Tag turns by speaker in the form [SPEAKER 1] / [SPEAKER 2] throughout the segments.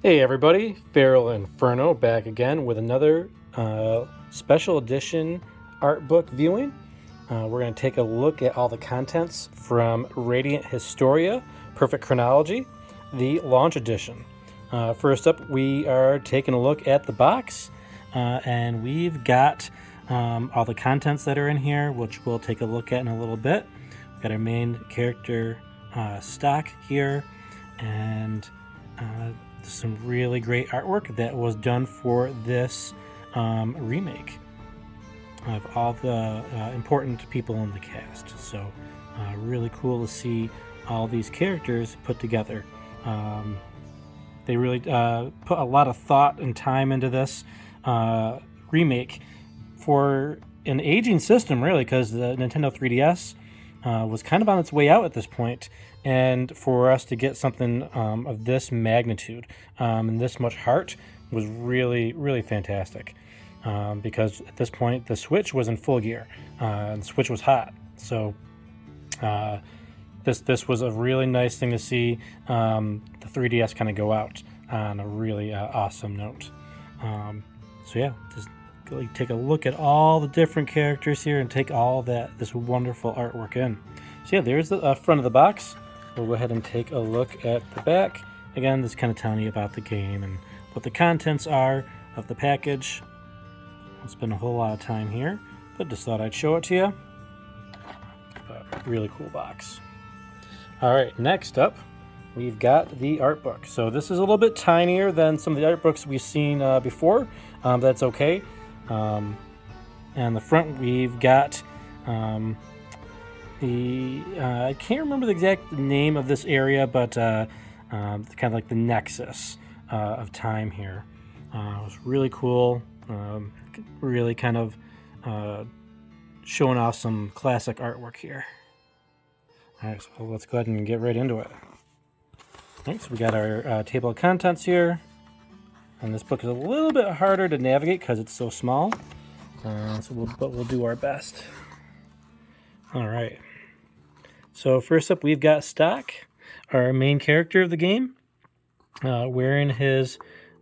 [SPEAKER 1] Hey everybody, FeralInferno back again with another special edition art book viewing. We're going to take a look at all the contents from Radiant Historia, Perfect Chronology, the launch edition. First up, we are taking a look at the box, and we've got all the contents that are in here, which we'll take a look at in a little bit. We've got our main character stock here, and some really great artwork that was done for this remake of all the important people in the cast. So really cool to see all these characters put together. They really put a lot of thought and time into this remake for an aging system, really, because the Nintendo 3DS was kind of on its way out at this point. And for us to get something of this magnitude and this much heart was really, really fantastic. Because at this point, the Switch was in full gear. And the Switch was hot. So this was a really nice thing to see the 3DS kind of go out on a really awesome note. So yeah, just really take a look at all the different characters here and take all this wonderful artwork in. So yeah, there's the front of the box. We'll go ahead and take a look at the back. Again, this is kind of telling you about the game and what the contents are of the package. Won't spend a whole lot of time here, but just thought I'd show it to you. But really cool box. All right, next up, we've got the art book. So this is a little bit tinier than some of the art books we've seen before. That's okay. And the front, we've got I can't remember the exact name of this area, but kind of like the nexus of time here. It was really cool. Really kind of showing off some classic artwork here. All right, so let's go ahead and get right into it. All right, so we got our table of contents here. And this book is a little bit harder to navigate because it's so small. But we'll do our best. All right. So first up, we've got Stock, our main character of the game, wearing his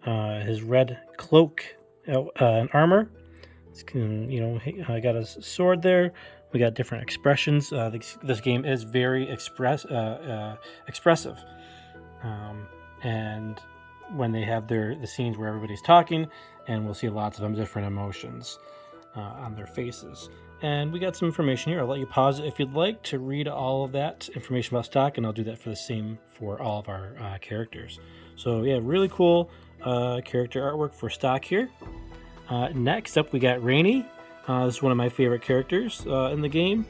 [SPEAKER 1] red cloak and armor. I got his sword there. We got different expressions. This game is very expressive, and when they have the scenes where everybody's talking, and we'll see lots of them different emotions on their faces. And we got some information here. I'll let you pause it if you'd like to read all of that information about Stock, and I'll do that for the same for all of our characters. So yeah, really cool character artwork for Stock here. Next up, we got Rainy. This is one of my favorite characters in the game.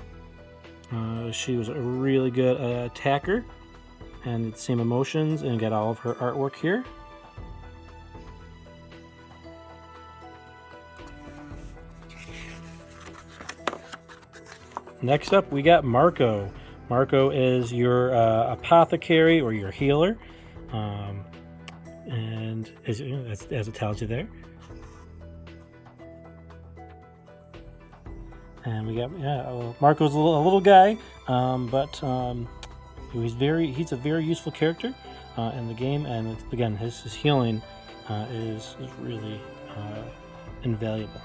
[SPEAKER 1] She was a really good attacker, and the same emotions, and got all of her artwork here. Next up, we got Marco. Marco is your apothecary or your healer, and as it tells you there. And we got Marco's a little guy, but he's a very useful character in the game, and again, his healing is really invaluable.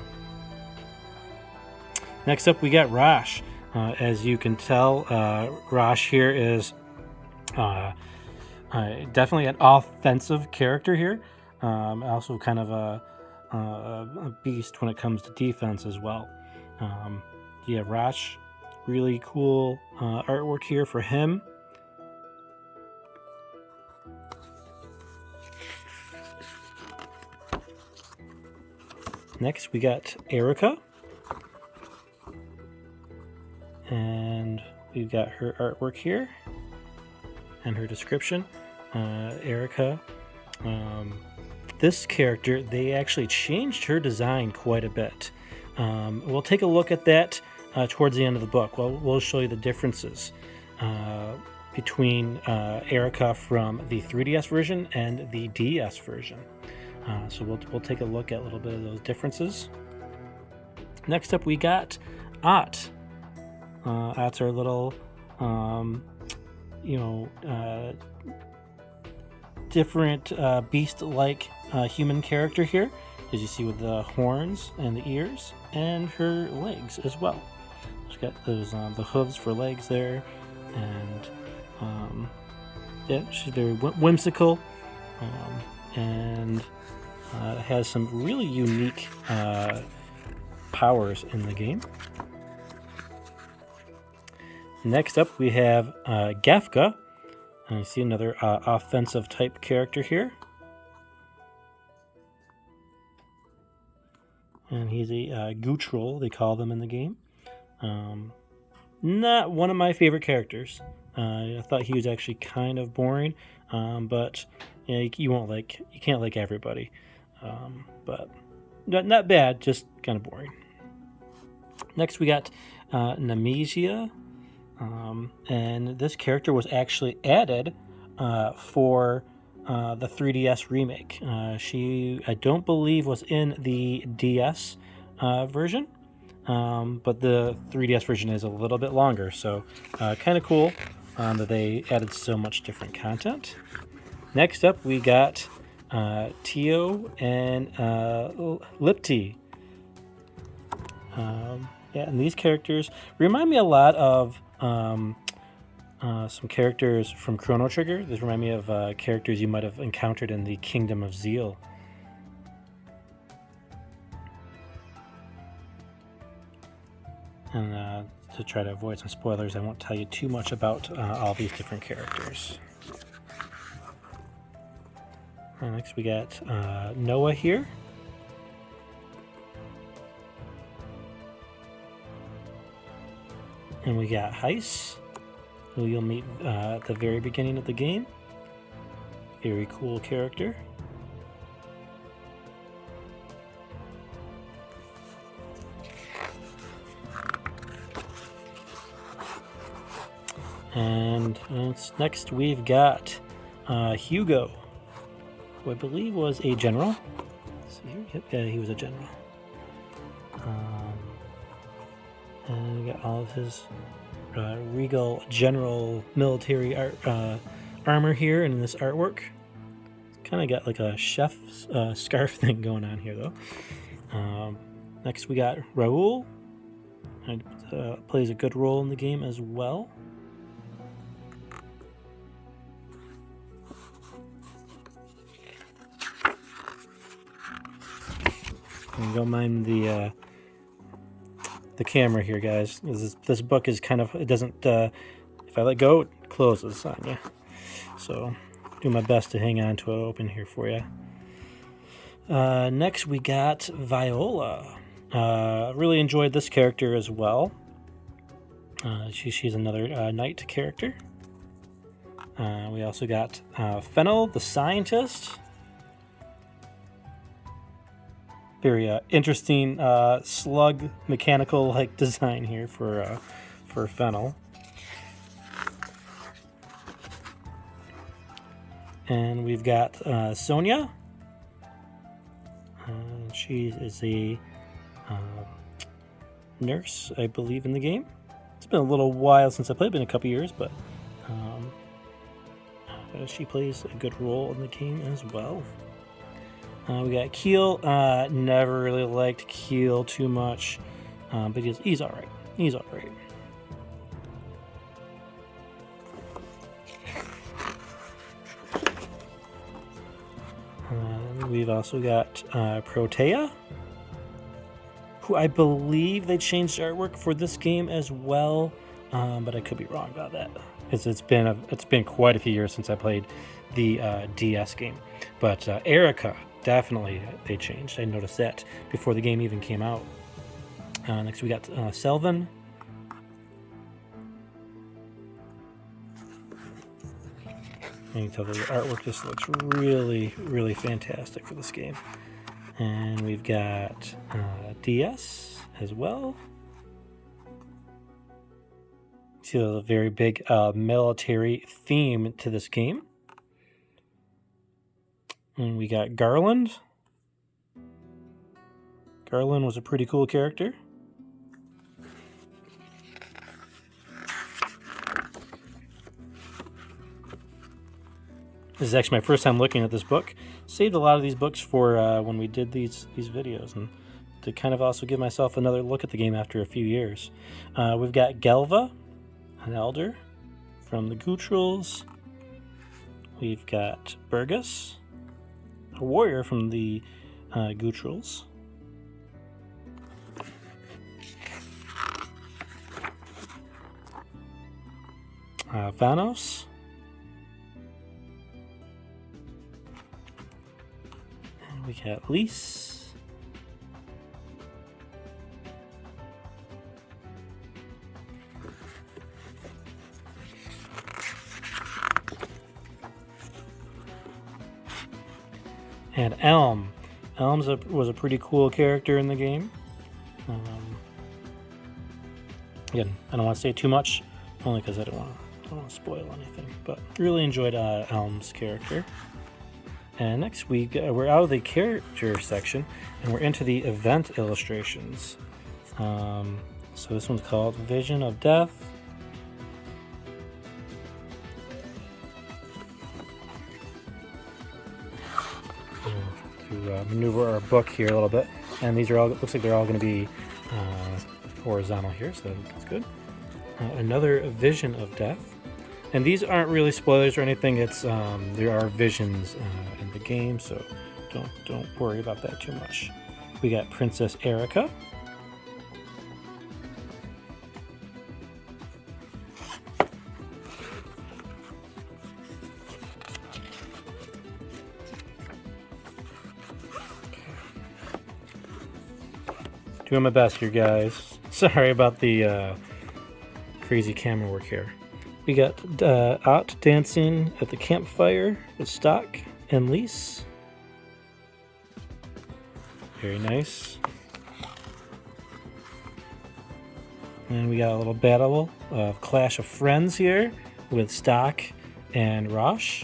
[SPEAKER 1] Next up, we got Rosh. As you can tell, Rosh here is definitely an offensive character here. Also kind of a beast when it comes to defense as well. Rosh, really cool artwork here for him. Next, we got Eruca. And we've got her artwork here and her description. Eruca. This character, they actually changed her design quite a bit. We'll take a look at that towards the end of the book. We'll show you the differences between Eruca from the 3DS version and the DS version. So we'll take a look at a little bit of those differences. Next up, we got Ott. That's our little, different beast-like human character here, as you see with the horns and the ears, and her legs as well. She's got those the hooves for legs there, and yeah, she's very whimsical, and has some really unique powers in the game. Next up, we have Gafka. And you see another offensive type character here. And he's a Gootrol, they call them in the game. Not one of my favorite characters. I thought he was actually kind of boring, but you know, you can't like everybody. But not bad, just kind of boring. Next, we got Nemesia. And this character was actually added for the 3DS remake. She, I don't believe, was in the DS version, but the 3DS version is a little bit longer, so kind of cool that they added so much different content. Next up, we got Tio and Lipti. Yeah, and these characters remind me a lot of some characters from Chrono Trigger. These remind me of characters you might have encountered in the Kingdom of Zeal. And to try to avoid some spoilers, I won't tell you too much about all these different characters. And next we got Noah here. And we got Heiss, who you'll meet at the very beginning of the game. Very cool character. And next we've got Hugo, who I believe was a general. Let's see here. Yep, yeah, he was a general. And we got all of his regal general military armor here in this artwork. Kind of got like a chef's scarf thing going on here, though. Next, we got Raul. He plays a good role in the game as well. And don't mind the camera here, guys. This book is kind of, it doesn't, if I let go, it closes on you. So, do my best to hang on to it open here for you. Next, we got Viola. Really enjoyed this character as well. She's another knight character. We also got Fennel, the scientist. Very interesting slug mechanical like design here for Fennel. And we've got Sonia. She is a nurse, I believe, in the game. It's been a little while since I played, been a couple years, but she plays a good role in the game as well. We got Keel. Never really liked Keel too much, but he's all right. He's all right. We've also got Protea, who I believe they changed artwork for this game as well, but I could be wrong about that. It's been quite a few years since I played the DS game, but Eruca. Definitely, they changed. I noticed that before the game even came out. Next, we got Selvin. And you can tell the artwork just looks really, really fantastic for this game. And we've got DS as well. See, there's a very big military theme to this game. And we got Garland. Garland was a pretty cool character. This is actually my first time looking at this book. Saved a lot of these books for when we did these videos, and to kind of also give myself another look at the game after a few years. We've got Gelva, an elder from the Gutrals. We've got Burgess, a warrior from the Gutrals. Vanos. And we got Lise. And Elm. Elm was a pretty cool character in the game. Again, I don't want to say too much, only because I don't want to spoil anything. But really enjoyed Elm's character. And next we're out of the character section, and we're into the event illustrations. So this one's called Vision of Death. To maneuver our book here a little bit, and these are all, looks like they're all going to be horizontal here, so that's good. Another Vision of Death, and these aren't really spoilers or anything. It's there are visions in the game, so don't worry about that too much. We got Princess Eruca. Doing my best here, guys. Sorry about the crazy camera work here. We got out dancing at the campfire with Stock and Lise. Very nice. And we got a little battle of Clash of Friends here with Stock and Rosh.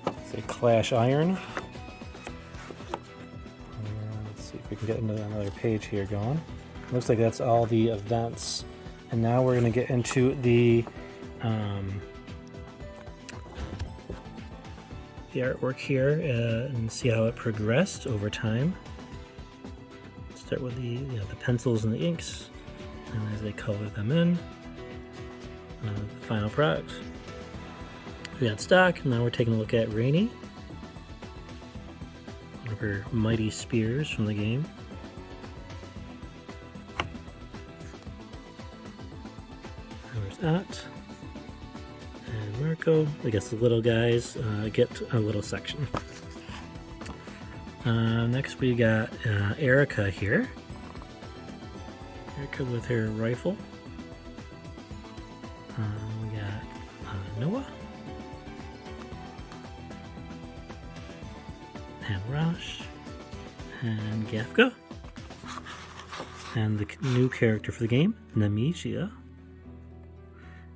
[SPEAKER 1] It's a Clash Iron. We can get into another page here going. Looks like that's all the events, and now we're going to get into the artwork here and see how it progressed over time. Start with the pencils and the inks, and as they color them in, the final product. We got Stock, and now we're taking a look at Rainy. Her mighty spears from the game. There's At and Marco. I guess the little guys get a little section. Next we got Eruca here. Eruca with her rifle. We got Noah. And Rosh, and Gafka, and the new character for the game, Nemesia.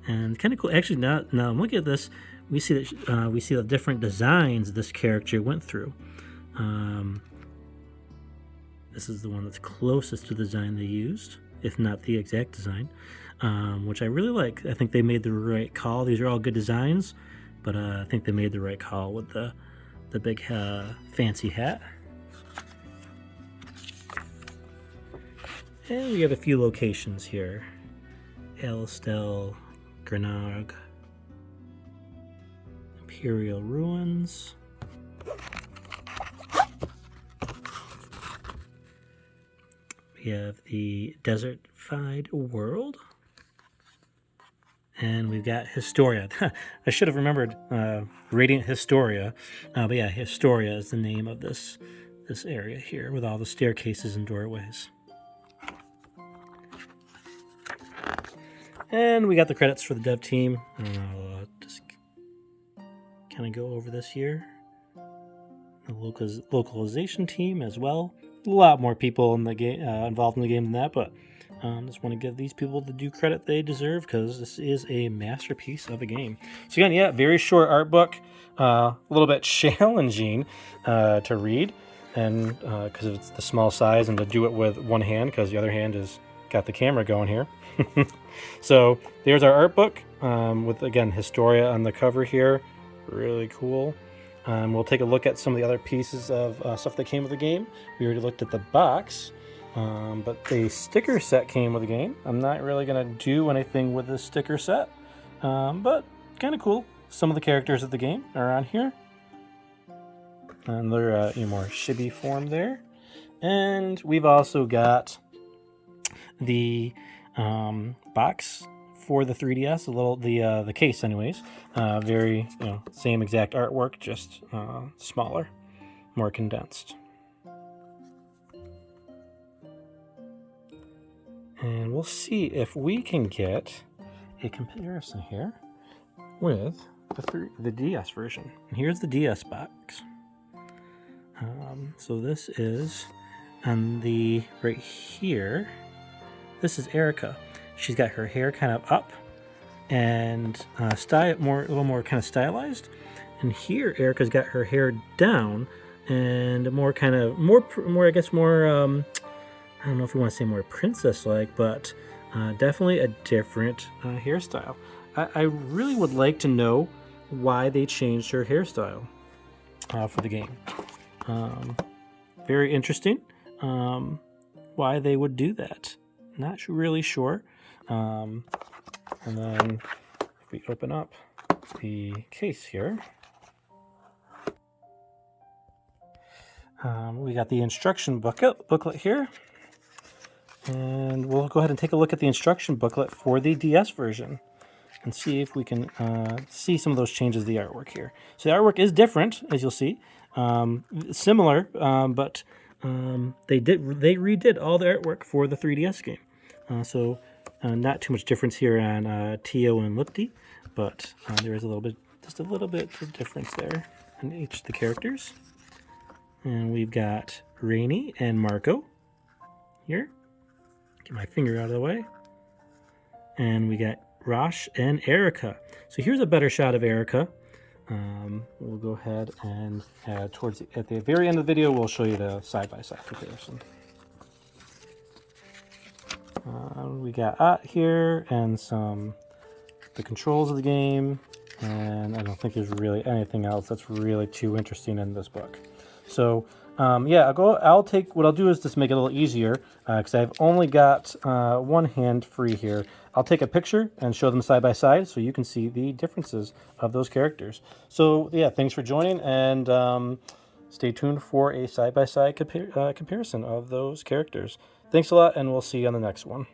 [SPEAKER 1] And kind of cool. Actually, now I'm looking at this, we see that we see the different designs this character went through. This is the one that's closest to the design they used, if not the exact design, which I really like. I think they made the right call. These are all good designs, but I think they made the right call with the big fancy hat. And we have a few locations here. Alistel, Grenag, Imperial Ruins. We have the Desertified World. And we've got Historia. I should have remembered Radiant Historia. But yeah, Historia is the name of this area here with all the staircases and doorways. And we got the credits for the dev team. I'll just kind of go over this here. The localization team as well. A lot more people in the game involved in the game than that, but just want to give these people the due credit they deserve because this is a masterpiece of a game. So again, yeah, very short art book, a little bit challenging to read, and because it's the small size and to do it with one hand because the other hand has got the camera going here. So there's our art book. with, again, Historia on the cover here. Really cool. We'll take a look at some of the other pieces of stuff that came with the game. We already looked at the box, but the sticker set came with the game. I'm not really going to do anything with this sticker set, but kind of cool. Some of the characters of the game are on here, and they're in more chibi form there. And we've also got the box for the 3DS, the case anyways. Very, same exact artwork, just smaller, more condensed. And we'll see if we can get a comparison here with the DS version. And here's the DS box. So this is on the right here. This is Eruca. She's got her hair kind of up and a little more kind of stylized. And here Eruca's got her hair down and more I don't know if we want to say more princess-like, but definitely a different hairstyle. I really would like to know why they changed her hairstyle for the game. Very interesting why they would do that. Not really sure. And then if we open up the case here, we got the instruction booklet here. And we'll go ahead and take a look at the instruction booklet for the DS version and see if we can see some of those changes of the artwork here. So the artwork is different, as you'll see. Similar, but they redid all the artwork for the 3DS game. So not too much difference here on Tio and Lipti, but there is just a little bit of difference there in each of the characters. And we've got Rainy and Marco here. Get my finger out of the way. And we got Rosh and Eruca. So here's a better shot of Eruca. We'll go ahead and at the very end of the video, we'll show you the side-by-side comparison. We got here and the controls of the game, and I don't think there's really anything else that's really too interesting in this book. So what I'll do is just make it a little easier because I've only got one hand free here. I'll take a picture and show them side by side so you can see the differences of those characters. So yeah, thanks for joining, and stay tuned for a side by side comparison of those characters. Thanks a lot, and we'll see you on the next one.